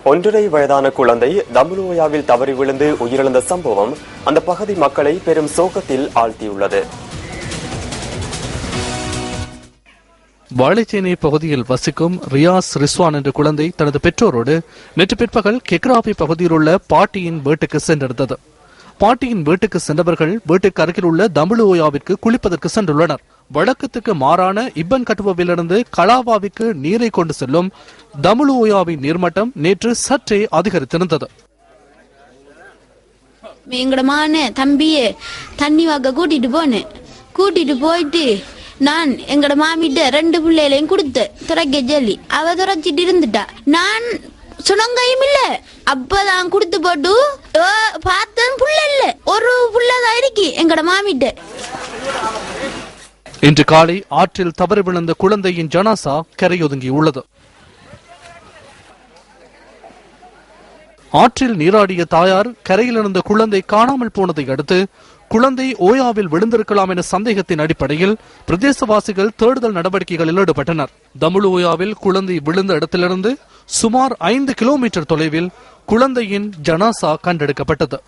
1.5 வயதான குழந்தை தம்புலுவோயாவில் தவறி விழுந்து உயிரிழந்த சம்பவம் அந்த பகுதி மக்களை பெரும் சோகத்தில் ஆழ்த்தியுள்ளது. வாழைச்சேனை பகுதியில் வசிக்கும் ரியாஸ் ரிஸ்வான் என்ற குழந்தை தனது பெற்றோரோடு நேற்று பிற்பகல் கெக்ராபி பகுதியில் உள்ள பாட்டியின் வீட்டுக்கு சென்றிருந்தது. பாட்டியின் வீட்டுக்கு சென்றவர்கள் வீட்டுக்கு அருகில் உள்ள தம்புலுவோயாவிற்கு குளிப்பதற்கு சென்றுள்ளனர். வழக்கத்துக்கு மாறான இப்பன் கட்டுவாவிலிருந்து கலாவாவிற்கு நீரை கொண்டு செல்லும் தம்புலுவோயாவின் நீர்மட்டம் நேற்று சற்றே அதிகரித்திருந்தது. எங்கட மான தம்பியே தண்ணி வாங்க கூட்டிட்டு போயிட்டு நான் எங்கட மாமிட்ட 2 பிள்ளைகளையும் கொடுத்தேன் துறைக்க சொல்லி. அவ துறைச்சிட்டு இருந்துட்டா. நான் சுணங்கையும் இல்ல. அப்பதான் கொடுத்து போட்டு பார்த்தேன் புள்ள இல்ல, ஒரு புள்ளதான் இருக்கு எங்கட மாமிட்ட. இன்று காலை ஆற்றில் தவறி விழுந்த குழந்தையின் ஜனாசா கரையொதுங்கியுள்ளது. ஆற்றில் நீராடிய தாயார் கரையில் இருந்த குழந்தை காணாமல் போனதை அடுத்து குழந்தை ஓயாவில் விழுந்திருக்கலாம் என சந்தேகத்தின் அடிப்படையில் பிரதேசவாசிகள் தேடுதல் நடவடிக்கைகளில் ஈடுபட்டனர். தம்புலுவோயாவில் குழந்தை விழுந்த இடத்திலிருந்து சுமார் 5 கிலோமீட்டர் தொலைவில் குழந்தையின் ஜனாசா கண்டெடுக்கப்பட்டது.